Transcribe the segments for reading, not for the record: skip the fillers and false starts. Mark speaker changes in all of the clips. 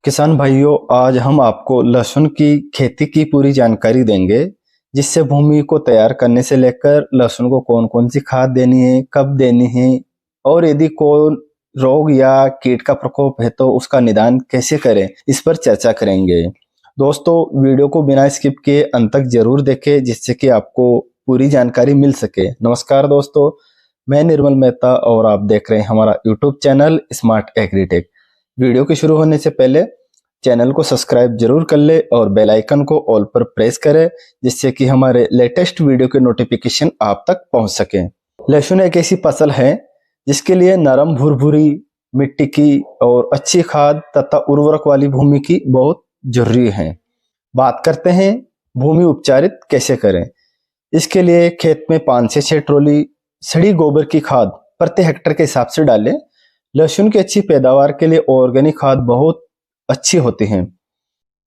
Speaker 1: किसान भाइयों, आज हम आपको लहसुन की खेती की पूरी जानकारी देंगे, जिससे भूमि को तैयार करने से लेकर लहसुन को कौन कौन सी खाद देनी है, कब देनी है और यदि कोई रोग या कीट का प्रकोप है तो उसका निदान कैसे करें, इस पर चर्चा करेंगे। दोस्तों, वीडियो को बिना स्किप किए अंत तक जरूर देखें, जिससे कि आपको पूरी जानकारी मिल सके। नमस्कार दोस्तों, मैं निर्मल मेहता और आप देख रहे हैं हमारा YouTube channel smart agritech. Video के शुरू होने से पहले चैनल को सब्सक्राइब जरूर कर ले और बेल आइकन को ऑल पर प्रेस करें, जिससे कि हमारे लेटेस्ट वीडियो के नोटिफिकेशन आप तक पहुंच सके। लहसुन एक ऐसी फसल है जिसके लिए नरम भुरभुरी मिट्टी की और अच्छी खाद तथा उर्वरक वाली भूमि की बहुत जरूरी है। बात करते हैं भूमि उपचारित कैसे करें। इसके लिए खेत में 5 से 6 ट्रॉली सड़ी गोबर की खाद प्रति हेक्टेयर के हिसाब से डालें। लहसुन की अच्छी पैदावार के लिए ऑर्गेनिक खाद बहुत अच्छी होती हैं,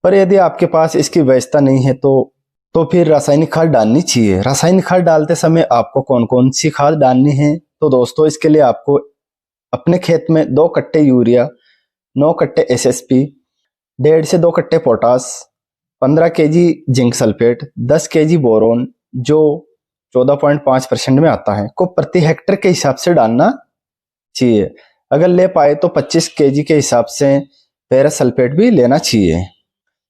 Speaker 1: पर यदि आपके पास इसकी व्यवस्था नहीं है तो फिर रासायनिक खाद डालनी चाहिए। रासायनिक खाद डालते समय आपको कौन कौन सी खाद डालनी है, तो दोस्तों इसके लिए आपको अपने खेत में 2 कट्टे यूरिया, 9 कट्टे एसएसपी, 1.5 से 2 कट्टे potash, 15 KG zinc sulphate, 10 KG boron जो 14.5% में आता है को प्रति हेक्टेयर के हिसाब से डालना चाहिए। अगर ले पाए तो 25 केजी के हिसाब से फेरस सल्फेट भी लेना चाहिए।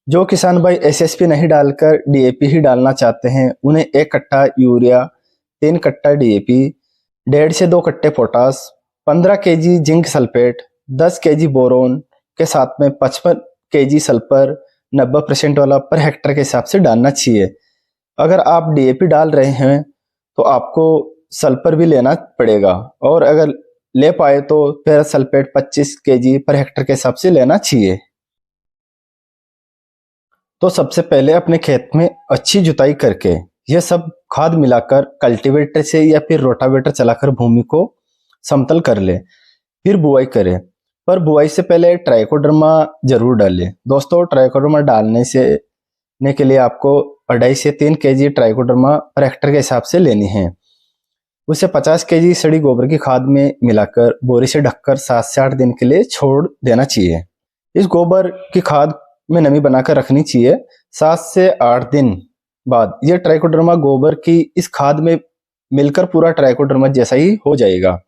Speaker 1: जो किसान भाई एसएसपी नहीं डालकर डीएपी ही डालना चाहते हैं, उन्हें 1 कट्टा यूरिया, 3 कट्टा डीएपी, 1.5 से 2 कट्टे potash, 15 KG zinc sulphate, 10 KG boron के साथ में 55 केजी सल्फर 90% वाला पर हेक्टेयर के हिसाब से डालना चाहिए। अगर आप डीएपी डाल रहे हैं तो आपको सल्फर भी लेना पड़ेगा, और अगर ले पाए तो फिर सल्फेट 25 केजी पर हेक्टेयर के हिसाब से लेना चाहिए। तो सबसे पहले अपने खेत में अच्छी जुताई करके यह सब खाद मिलाकर कल्टीवेटर से या फिर रोटावेटर चलाकर भूमि को समतल कर ले, फिर बुआई करें। पर बुआई से पहले ट्राइकोडर्मा जरूर डालें। दोस्तों, ट्राइकोडर्मा डालने के लिए आपको 2.5 से 3 केजी ट्राइकोडर्मा पर हेक्टेयर के हिसाब से लेनी है। उसे 50 केजी सड़ी गोबर की खाद में मिलाकर बोरी से ढककर 7 से 8 दिन के लिए छोड़ देना चाहिए। इस गोबर की खाद में नमी बनाकर रखनी चाहिए। 7 से 8 दिन बाद यह ट्राइकोडर्मा गोबर की इस खाद में मिलकर पूरा ट्राइकोडर्मा जैसा ही हो जाएगा।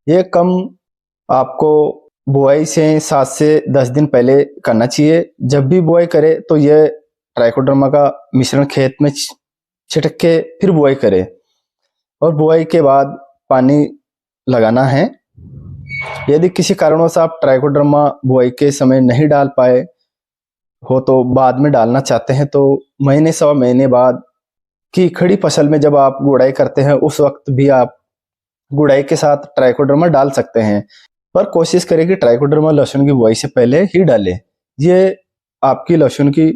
Speaker 1: यह कम आपको बुआई से 7 से 10 दिन पहले करना चाहिए। जब भी बुआई करे तो यह ट्राइकोडर्मा का मिश्रण खेत में छिड़क के फिर बुआई करे, और बुआई के बाद पानी लगाना है। यदि किसी कारणवश आप ट्राइकोडर्मा बुआई के समय नहीं डाल पाए हो तो बाद में डालना चाहते हैं तो महीने 1.25 महीने बाद की खड़ी फसल में जब आप गुड़ाई करते हैं उस वक्त भी आप गुड़ाई के साथ ट्राइकोडर्मा डाल सकते हैं। पर कोशिश करें कि ट्राइकोडर्मा लहसुन की बुआई से पहले ही डालें। ये आपकी लहसुन की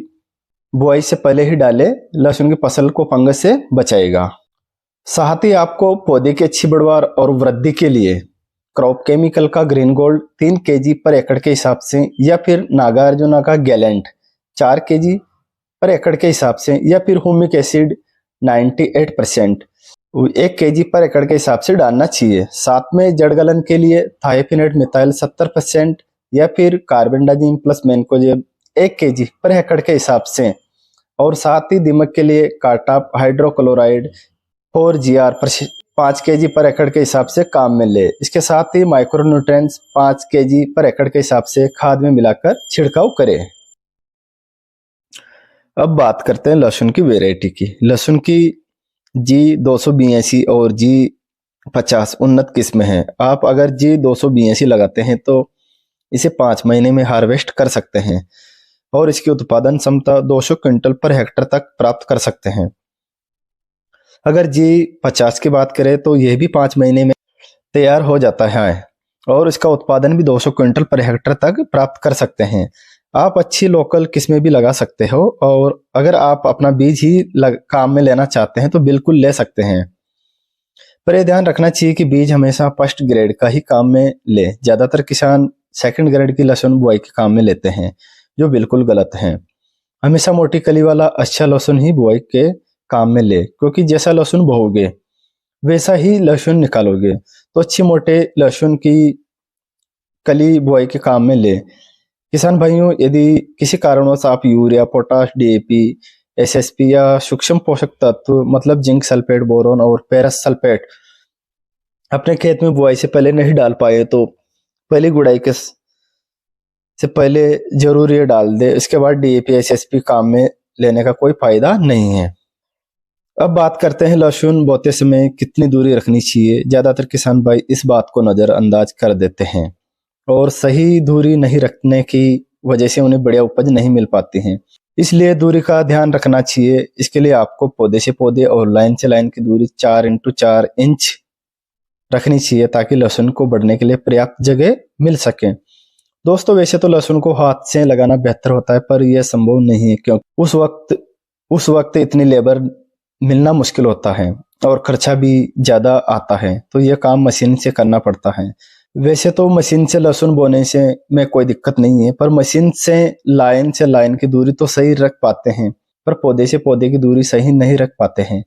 Speaker 1: बुआई से पहले ही डालें, लहसुन की फसल को फंगस से बचाएगा। साथ ही आपको पौधे की अच्छी बढ़वार और वृद्धि के लिए क्रॉप केमिकल का ग्रीन गोल्ड 3 केजी पर एकड़ के हिसाब से, या फिर नागार्जुना का गैलेंट 4 केजी पर एकड़ के हिसाब से, या फिर ह्यूमिक एसिड 98% 1 केजी पर एकड़ के हिसाब से डालना चाहिए। साथ में जड़ गलन के लिए थायोफिनेट मिथाइल 70% या फिर कार्बेंडाजिम प्लस मैनकोजेब 1 केजी पर एकड़ के हिसाब से, और साथ ही दीमक के लिए कार्टाप हाइड्रोक्लोराइड 4GR 5 केजी पर एकड़ के हिसाब से काम में ले। इसके साथ ही माइक्रोन्यूट्रिएंट्स 5 केजी पर एकड़ के हिसाब से खाद में मिलाकर छिड़काव करें। अब बात करते हैं लहसुन की वैरायटी की। लहसुन की G282 और G50 उन्नत किस्म है। आप अगर G282 लगाते हैं तो इसे 5 महीने में हार्वेस्ट कर सकते हैं और इसकी उत्पादन क्षमता 200 क्विंटल पर हेक्टेयर तक प्राप्त कर सकते हैं। अगर G50 की बात करें तो यह भी 5 महीने में तैयार हो जाता है और इसका उत्पादन भी 200 क्विंटल पर हेक्टेयर तक प्राप्त कर सकते हैं। आप अच्छी लोकल किस्में भी लगा सकते हो, और अगर आप अपना बीज ही काम में लेना चाहते हैं तो बिल्कुल ले सकते हैं। पर यह ध्यान रखना चाहिए कि बीज हमेशा फर्स्ट ग्रेड का ही काम में ले। ज्यादातर किसान सेकंड ग्रेड की लहसुन बुआई के काम में लेते हैं, जो बिल्कुल गलत है। हमेशा मोटी कली वाला अच्छा लहसुन ही बुआई के काम में ले, क्योंकि जैसा लहसुन बोओगे वैसा ही लहसुन निकालोगे। तो अच्छी मोटे लहसुन की कली बुआई के काम में ले। किसान भाइयों, यदि किसी कारणवश आप यूरिया, पोटाश, डीएपी, एसएसपी या सूक्ष्म पोषक तत्व मतलब जिंक सल्फेट, बोरोन और फेरस सल्फेट अपने खेत में बुआई से पहले नहीं डाल पाए तो पहली गुड़ाई के से पहले जरूर ये डाल दे। इसके बाद डीएपी, एसएसपी काम में लेने का कोई फायदा नहीं है। अब बात करते हैं लहसुन बोते समय कितनी दूरी रखनी चाहिए। ज्यादातर किसान भाई इस बात को नजरअंदाज कर देते हैं और सही दूरी नहीं रखने की वजह से उन्हें बढ़िया उपज नहीं मिल पाती है। इसलिए दूरी का ध्यान रखना चाहिए। इसके लिए आपको पौधे से पौधे और लाइन से लाइन की दूरी 4x4 इंच रखनी चाहिए ताकि लहसुन को बढ़ने के लिए पर्याप्त जगह मिल सके। दोस्तों, वैसे तो लहसुन को हाथ से लगाना बेहतर होता है, पर यह संभव नहीं है क्योंकि उस वक्त इतनी लेबर मिलना मुश्किल होता है और खर्चा भी ज्यादा आता है, तो यह काम मशीन से करना पड़ता है। वैसे तो मशीन से लहसुन बोने से में कोई दिक्कत नहीं है, पर मशीन से लाइन की दूरी तो सही रख पाते हैं, पर पौधे से पौधे की दूरी सही नहीं रख पाते हैं।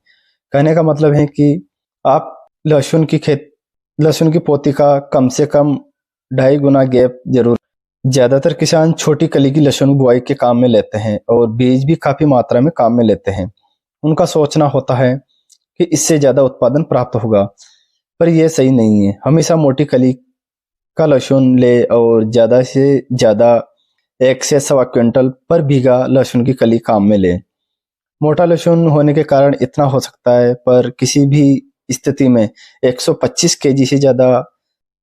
Speaker 1: कहने का मतलब है कि आप लहसुन की पोती का कम से कम 2.5 गुना गैप जरूर। ज्यादातर किसान छोटी कली की लहसुन बुआई के काम में लेते हैं और बीज भी काफी मात्रा में काम में लेते हैं। उनका सोचना होता है कि इससे ज्यादा उत्पादन प्राप्त होगा, पर यह सही नहीं है। हमेशा मोटी कली का लहसुन ले और ज्यादा से ज्यादा 1 से 1.25 क्विंटल पर बीघा लहसुन की कली काम में ले। मोटा लहसुन होने के कारण इतना हो सकता है, पर किसी भी स्थिति में 125 केजी से ज्यादा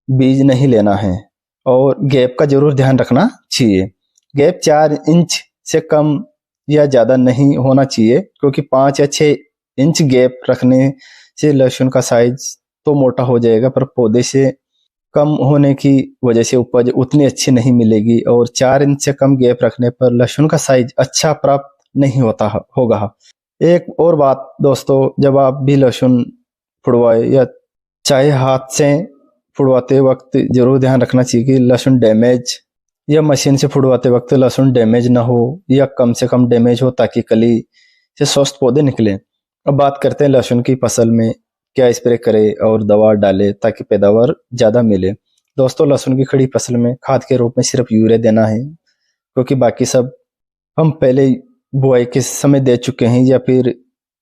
Speaker 1: बीज नहीं लेना है और गैप का जरूर ध्यान रखना चाहिए। गैप 4 इंच से कम या ज्यादा नहीं होना चाहिए, क्योंकि 5 या 6 इंच गैप रखने से लहसुन का साइज तो मोटा हो जाएगा, पर पौधे से कम होने की वजह से उपज उतनी अच्छी नहीं मिलेगी और 4 इंच से कम गैप रखने पर लहसुन का साइज अच्छा प्राप्त नहीं होगा। एक और बात दोस्तों, जब आप भी लहसुन फुड़वाए या चाहे हाथ से फुड़वाते वक्त जरूर ध्यान रखना चाहिए कि लहसुन डैमेज या मशीन से फुड़वाते वक्त लहसुन डैमेज ना हो या कम से कम डैमेज हो, ताकि कली से स्वस्थ पौधे निकले। अब बात करते हैं लहसुन की फसल में क्या स्प्रे करे और दवा डाले ताकि पैदावार ज्यादा मिले। दोस्तों, लहसुन की खड़ी फसल में खाद के रूप में सिर्फ यूरिया देना है, क्योंकि बाकी सब हम पहले बुआई के समय दे चुके हैं या फिर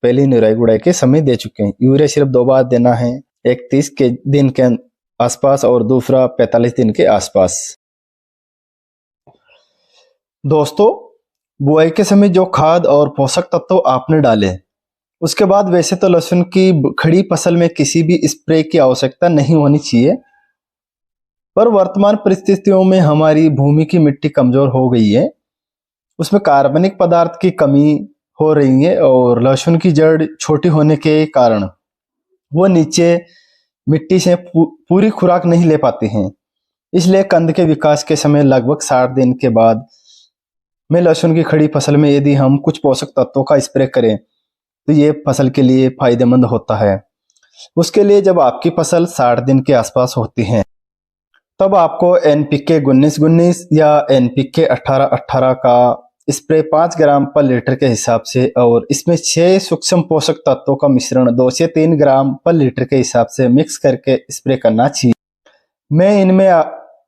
Speaker 1: पहली निराई गुड़ाई के समय दे चुके हैं। यूरिया सिर्फ 2 बार देना है, एक 30 के दिन के आसपास और दूसरा 45 दिन के आसपास। दोस्तों, बुआई के समय जो खाद और पोषक तत्व आपने डाले, उसके बाद वैसे तो लहसुन की खड़ी फसल में किसी भी स्प्रे की आवश्यकता नहीं होनी चाहिए, पर वर्तमान परिस्थितियों में हमारी भूमि की मिट्टी कमजोर हो गई है, उसमें कार्बनिक पदार्थ की कमी हो रही है और लहसुन की जड़ छोटी होने के कारण वो नीचे मिट्टी से पूरी खुराक नहीं ले पाती हैं। इसलिए कंद के विकास के समय लगभग 60 दिन के बाद में लहसुन की खड़ी फसल में यदि हम कुछ पोषक तत्वों का स्प्रे करें तो ये फसल के लिए फायदेमंद होता है। उसके लिए जब आपकी फसल 60 दिन के आसपास होती है, तब आपको एनपीके 19-19 या एनपीके 18-18 का स्प्रे 5 ग्राम पर लीटर के हिसाब से और इसमें 6 सूक्ष्म पोषक तत्वों का मिश्रण 2 से 3 ग्राम पर लीटर के हिसाब से मिक्स करके स्प्रे करना चाहिए।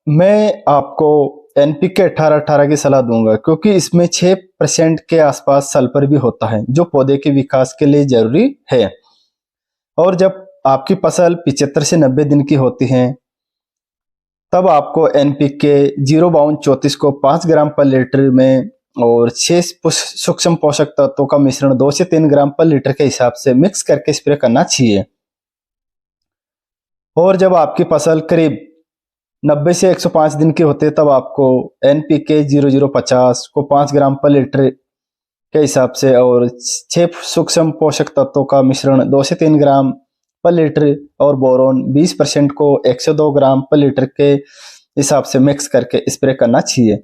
Speaker 1: मैं आपको एनपीके 18-18 की सलाह दूंगा, क्योंकि इसमें 6% के आसपास सल्फर भी होता है जो पौधे के विकास के लिए जरूरी है। और जब आपकी फसल 75 से 90 दिन की होती है, तब आपको एनपीके 052-34 को 5 ग्राम पर लीटर में और 6 सूक्ष्म पोषक तत्वों का मिश्रण 2 से 3 ग्राम पर लीटर के हिसाब से मिक्स करके स्प्रे करना चाहिए। और जब आपकी फसल करीब 90 से 105 दिन के होते, तब आपको एनपीके 0050 को 5 ग्राम पर लीटर के हिसाब से और 6 सूक्ष्म पोषक तत्वों का मिश्रण 2 से 3 ग्राम पर लीटर और बोरोन 20% को 102 ग्राम पर लीटर के हिसाब से मिक्स करके स्प्रे करना चाहिए।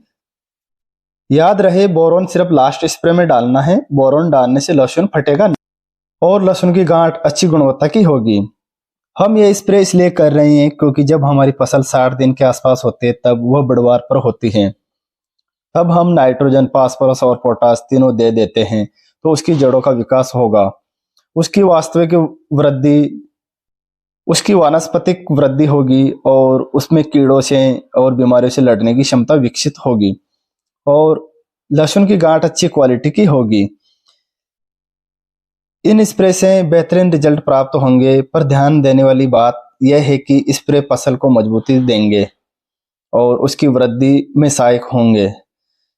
Speaker 1: याद रहे, बोरोन सिर्फ लास्ट स्प्रे में डालना है। बोरोन डालने से लहसुन फटेगा नहीं और लहसुन की गांठ अच्छी गुणवत्ता की होगी। हम ये स्प्रे इसलिए कर रहे हैं क्योंकि जब हमारी फसल 60 दिन के आसपास होती है, तब वह बढ़वार पर होती है। तब हम नाइट्रोजन, फास्फोरस और पोटाश तीनों दे देते हैं, तो उसकी जड़ों का विकास होगा, उसकी वानस्पतिक वृद्धि होगी और उसमें कीड़ों से और बीमारियों से लड़ने की क्षमता विकसित होगी। और लहसुन की गांठ अच्छी क्वालिटी की होगी। इन स्प्रे से बेहतरीन रिजल्ट प्राप्त होंगे, पर ध्यान देने वाली बात यह है कि स्प्रे फसल को मजबूती देंगे और उसकी वृद्धि में सहायक होंगे।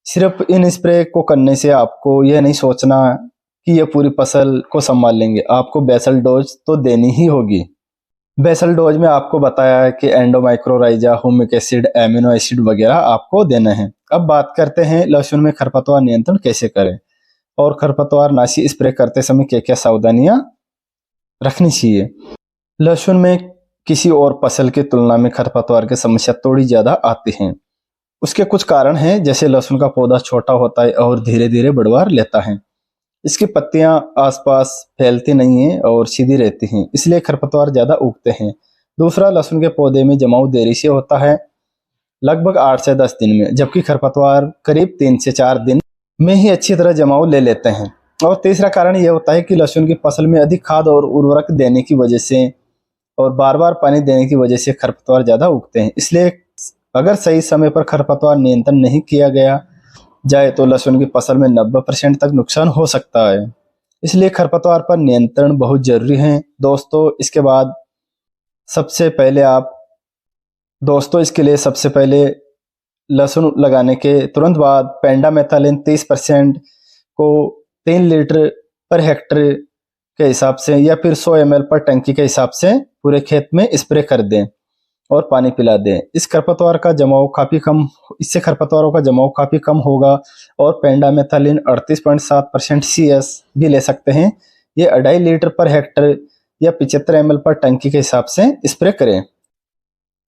Speaker 1: सिर्फ इन स्प्रे को करने से आपको यह नहीं सोचना कि यह पूरी फसल को संभाल लेंगे, आपको बेसल डोज तो देनी ही होगी। बेसल डोज में आपको बताया है कि एंडोमाइक्रोराइजा, हुमिक एसिड, एमिनो एसिड वगैरह आपको देना है। अब बात करते हैं लहसुन में खरपतवार नियंत्रण कैसे करें और खरपतवार नाशी स्प्रे करते समय क्या क्या सावधानियां रखनी चाहिए। लहसुन में किसी और फसल की तुलना में खरपतवार की समस्या थोड़ी ज्यादा आती है। उसके कुछ कारण हैं, जैसे लहसुन का पौधा छोटा होता है और धीरे धीरे बढ़वार लेता है। इसकी पत्तियां आसपास फैलती नहीं हैं और सीधी रहती हैं, इसलिए खरपतवार ज्यादा उगते हैं। दूसरा, लहसुन के पौधे में जमाव देरी से होता है, लगभग 8 से 10 दिन में, जबकि खरपतवार करीब 3 से 4 दिन में ही अच्छी तरह जमाव ले लेते हैं। और तीसरा कारण यह होता है कि लहसुन की फसल में अधिक खाद और उर्वरक देने की वजह से और बार बार पानी देने की वजह से खरपतवार ज्यादा उगते हैं। इसलिए अगर सही समय पर खरपतवार नियंत्रण नहीं किया गया जाए तो लहसुन की फसल में 90% तक नुकसान हो सकता है। इसलिए खरपतवार पर नियंत्रण बहुत जरूरी है दोस्तों। इसके लिए सबसे पहले लहसुन लगाने के तुरंत बाद पेंडामेथालिन 30% को 3 लीटर पर हेक्टेयर के हिसाब से या फिर 100 ml पर टंकी के हिसाब से पूरे खेत में स्प्रे कर दें और पानी पिला दें। इससे खरपतवारों का जमाव काफी कम होगा। और पेंडामेथालिन 38.7% CS भी ले सकते हैं। ये 2.5 लीटर पर हेक्टेयर या 75 ml पर टंकी के हिसाब से स्प्रे करें।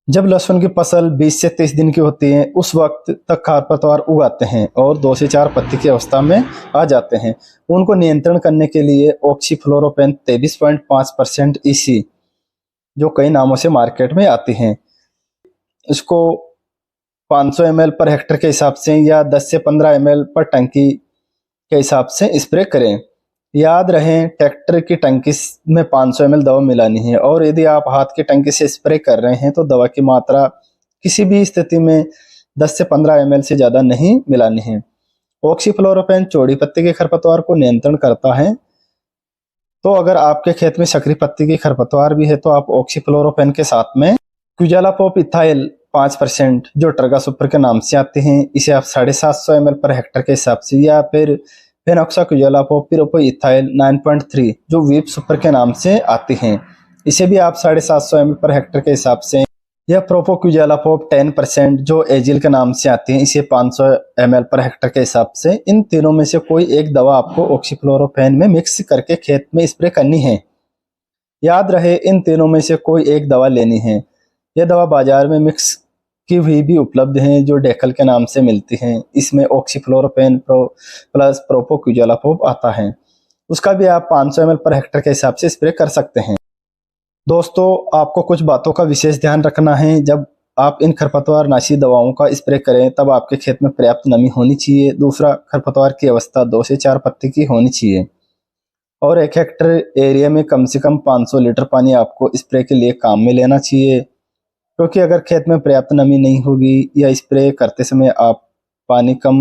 Speaker 1: जब लहसुन की फसल 20 से 30 दिन की होती है, उस वक्त तक खरपतवार उगाते हैं और 2 से 4 पत्ती की अवस्था में आ जाते हैं। उनको नियंत्रण करने के लिए ऑक्सीफ्लोरोपेन 23.5% EC, जो कई नामों से मार्केट में आती हैं, इसको 500 ml पर हेक्टेयर के हिसाब से या 10 से 15 ml पर टंकी के हिसाब से स्प्रे करें। याद रहे, ट्रैक्टर की टंकी में 500 ml दवा मिलानी है और यदि आप हाथ की टंकी से स्प्रे कर रहे हैं तो दवा की मात्रा किसी भी स्थिति में 10 से 15 ml से ज्यादा नहीं मिलानी है। ऑक्सीफ्लोरोपेन चौड़ी पत्ती के खरपतवार को नियंत्रण करता है, तो अगर आपके खेत में सकरी पत्ती की खरपतवार भी है तो आप ऑक्सीफ्लोरोपेन के साथ में क्विजालापोप इथाइल 5%, जो टर्गा सुपर के नाम से आते हैं, इसे आप 750 ml पर हेक्टेयर के हिसाब से या फिर फेनोक्साक्विजालापोप पिरोपो इथाइल 9.3, जो वीप सुपर के नाम से आती हैं, इसे भी आप 750 ml पर हेक्टेयर के हिसाब से या प्रोपोक्विजालापोप 10%, जो एजिल के नाम से आती है, इसे 500 ml पर हेक्टेयर के हिसाब से, इन तीनों में से कोई एक दवा आपको ऑक्सीफ्लोरोपेन में मिक्स करके खेत में स्प्रे करनी है। याद रहे, इन तीनों में से कोई एक दवा लेनी है। यह दवा बाजार में मिक्स की हुई भी उपलब्ध हैं, जो डेकल के नाम से मिलती हैं। इसमें ऑक्सीफ्लोरोपेन प्लस प्रोपोक्विजालापोप आता है, उसका भी आप 500 ml पर हेक्टेयर के हिसाब से स्प्रे कर सकते हैं। दोस्तों, आपको कुछ बातों का विशेष ध्यान रखना है। जब आप इन खरपतवार नाशी दवाओं का स्प्रे करें तब आपके खेत में पर्याप्त नमी होनी चाहिए। दूसरा, खरपतवार की अवस्था 2 से 4 पत्ती की होनी चाहिए और 1 हेक्टेयर एरिया में कम से कम 500 लीटर पानी आपको स्प्रे के लिए काम में लेना चाहिए, क्योंकि अगर खेत में पर्याप्त नमी नहीं होगी या स्प्रे करते समय आप पानी कम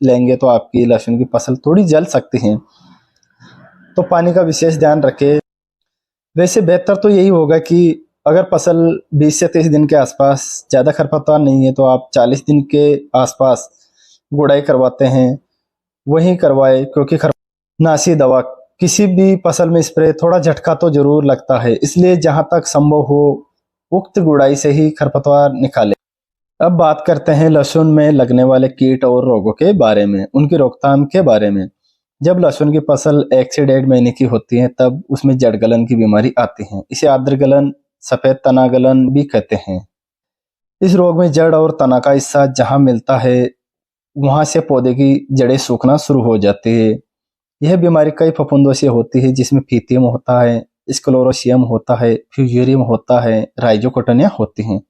Speaker 1: लेंगे तो आपकी लहसुन की फसल थोड़ी जल सकती है, तो पानी का विशेष ध्यान रखें। वैसे बेहतर तो यही होगा कि अगर फसल 20 से 30 दिन के आसपास ज़्यादा खरपतवार नहीं है तो आप 40 दिन के आसपास गुड़ाई करवाते हैं वही करवाए, क्योंकि नाशी दवा किसी भी फसल में स्प्रे थोड़ा झटका तो जरूर लगता है, इसलिए जहां तक संभव हो उक्त गुड़ाई से ही खरपतवार निकालें। अब बात करते हैं लहसुन में लगने वाले कीट और रोगों के बारे में, उनकी रोकथाम के बारे में। जब लहसुन की फसल 1 से 1.5 महीने की होती है तब उसमें जड़ गलन की बीमारी आती है। इसे आद्र गलन, सफेद तना गलन भी कहते हैं। इस रोग में जड़ और तना का हिस्सा जहां मिलता है वहां से पौधे की जड़ें सूखना शुरू हो जाती है। यह बीमारी कई फफूंदों से होती है, जिसमें फीथियम होता है, स्क्लेरोसियम होता है, फ्यूजेरियम होता है, राइजोकोटनिया होती हैं।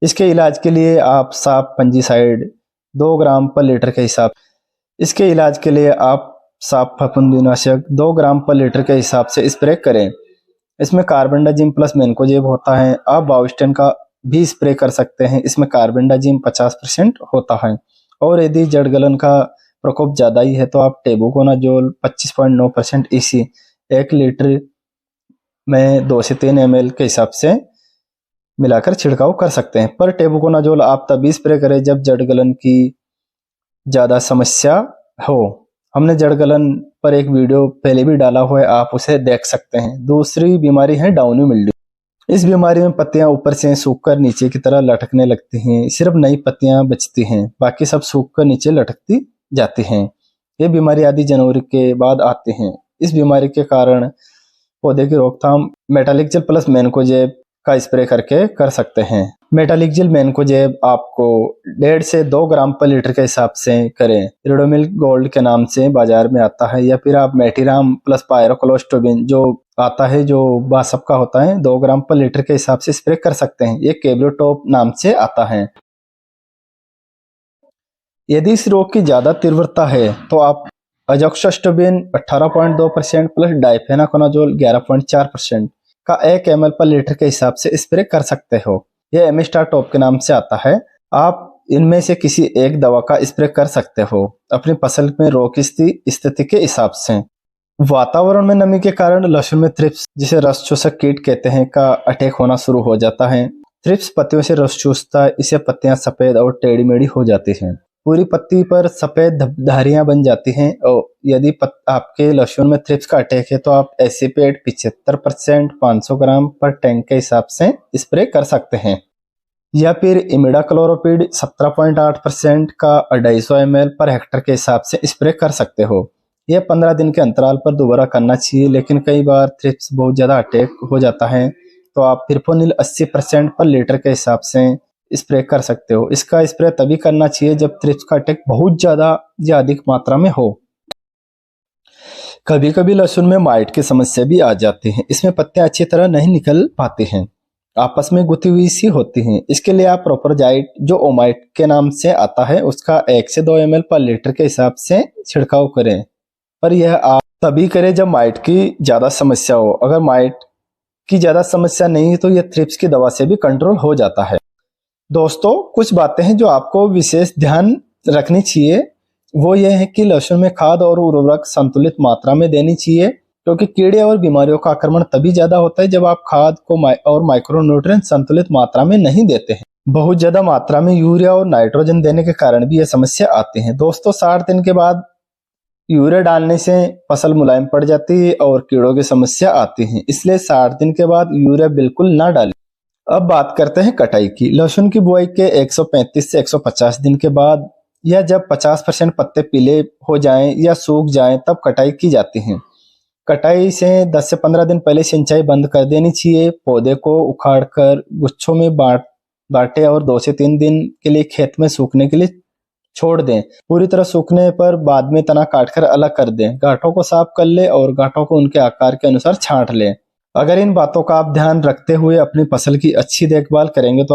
Speaker 1: इसके इलाज के लिए आप साफ फंजीसाइड 2 ग्राम पर लीटर के हिसाब से स्प्रे करें। इसमें कार्बेंडाजिम प्लस मैनकोजेब होता है। आप बाविस्टिन का भी स्प्रे कर सकते हैं, इसमें कार्बेंडाजिम 50% होता है और यदि जड़ गलन का प्रकोप ज़्यादा ही है तो आप टेबुकोनाजोल 25.9% EC 1 लीटर में 2 से 3 ml के हिसाब से मिलाकर छिड़काव कर सकते हैं। पर टेबुकोनाजोल आप तभी स्प्रे करें जब जड़ गलन की ज़्यादा समस्या हो। हमने जड़ गलन पर एक वीडियो पहले भी डाला हुआ है, आप उसे देख सकते हैं। दूसरी बीमारी है डाउनी मिल्ड्यू। इस बीमारी में पत्तियां ऊपर से सूखकर नीचे की तरह लटकने लगती हैं। सिर्फ नई पत्तियां बचती हैं, बाकी सब सूखकर नीचे लटकती जाती हैं। ये बीमारी आधी जनवरी के बाद आती है। इस बीमारी के कारण पौधे की रोकथाम मेटालिक्जिल प्लस मैनकोजेब का स्प्रे करके कर सकते हैं। मेटालिक्जिल मैनकोजेब आपको 1.5 से 2 ग्राम पर लीटर के हिसाब से करें। रिडोमिल गोल्ड के नाम से बाजार में आता है, या फिर आप मेटिराम प्लस पायरोक्लोस्टोबिन जो आता है, जो बासप का होता है, 2 ग्राम पर लीटर के हिसाब से स्प्रे कर सकते हैं। ये केब्लोटॉप नाम से आता है। यदि इस रोग की ज्यादा तीव्रता है तो आप अजोक्सिस्ट्रोबिन 18.2% प्लस डाइफेनाकोनाजोल 11.4% का 1 ml पर लीटर के हिसाब से स्प्रे कर सकते हो। यह एमिस्टार टॉप के नाम से आता है। आप इनमें से किसी एक दवा का स्प्रे कर सकते हो अपनी फसल में रोग की स्थिति के हिसाब से। वातावरण में नमी के कारण लहसुन में थ्रिप्स, जिसे रस चूसक कीट कहते हैं, का अटैक होना शुरू हो जाता है। थ्रिप्स पत्तियों से रस चूसता है, इससे पत्तियां सफेद और टेढ़ी मेढ़ी हो जाती हैं। पूरी पत्ती पर सफेद धारियां बन जाती हैं। और यदि आपके लहसुन में थ्रिप्स का अटैक है तो आप एसिपेट 75% 500 ग्राम पर टैंक के हिसाब से स्प्रे कर सकते हैं, या फिर इमिडाक्लोरोपिड 17.8% का 250 ml पर हेक्टर के हिसाब से स्प्रे कर सकते हो। यह 15 दिन के अंतराल पर दोबारा करना चाहिए, लेकिन कई बार थ्रिप्स बहुत ज्यादा अटैक हो जाता है तो आप फिरफोनिल 80% पर लीटर के हिसाब से स्प्रे कर सकते हो। इसका स्प्रे तभी करना चाहिए जब थ्रिप्स का अटैक बहुत ज्यादा या अधिक मात्रा में हो। कभी कभी लहसुन में माइट की समस्या भी आ जाती है। इसमें पत्तियां अच्छी तरह नहीं निकल पाती हैं, आपस में गुथी हुई सी होती हैं। इसके लिए आप प्रोपरजाइट, जो ओमाइट के नाम से आता है, उसका 1 से 2 ml पर लीटर के हिसाब से छिड़काव करें। पर यह आप तभी करें जब माइट की ज्यादा समस्या हो। अगर माइट की ज्यादा समस्या नहीं है तो यह थ्रिप्स की दवा से भी कंट्रोल हो जाता है। दोस्तों, कुछ बातें हैं जो आपको विशेष ध्यान रखनी चाहिए। वो ये है कि लहसुन में खाद और उर्वरक संतुलित मात्रा में देनी चाहिए, क्योंकि कीड़े और बीमारियों का आक्रमण तभी ज्यादा होता है जब आप खाद को और माइक्रोन्यूट्रिएंट संतुलित मात्रा में नहीं देते हैं। बहुत ज्यादा मात्रा में यूरिया और नाइट्रोजन देने के कारण भी यह समस्या आती है। दोस्तों, 60 दिन के बाद यूरिया डालने से फसल मुलायम पड़ जाती है और कीड़ों की समस्या आती है, इसलिए 60 दिन के बाद यूरिया बिल्कुल ना डालें। अब बात करते हैं कटाई की। लहसुन की बुआई के 135 से 150 दिन के बाद, या जब 50% पत्ते पीले हो जाएं या सूख जाएं, तब कटाई की जाती है। कटाई से 10 से 15 दिन पहले सिंचाई बंद कर देनी चाहिए। पौधे को उखाड़कर गुच्छों में बांटे और 2 से 3 दिन के लिए खेत में सूखने के लिए छोड़ दें। पूरी तरह सूखने पर बाद में तना काटकर अलग कर दें। गांठों को साफ कर ले और गांठों को उनके आकार के अनुसार छांट लें। अगर इन बातों का आप ध्यान रखते हुए अपनी फसल की अच्छी देखभाल करेंगे तो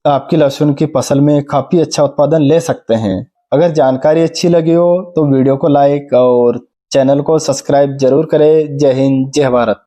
Speaker 1: आपकी लहसुन की फसल में काफी अच्छा उत्पादन ले सकते हैं। अगर जानकारी अच्छी लगी हो तो वीडियो को लाइक और चैनल को सब्सक्राइब जरूर करें। जय हिंद, जय भारत।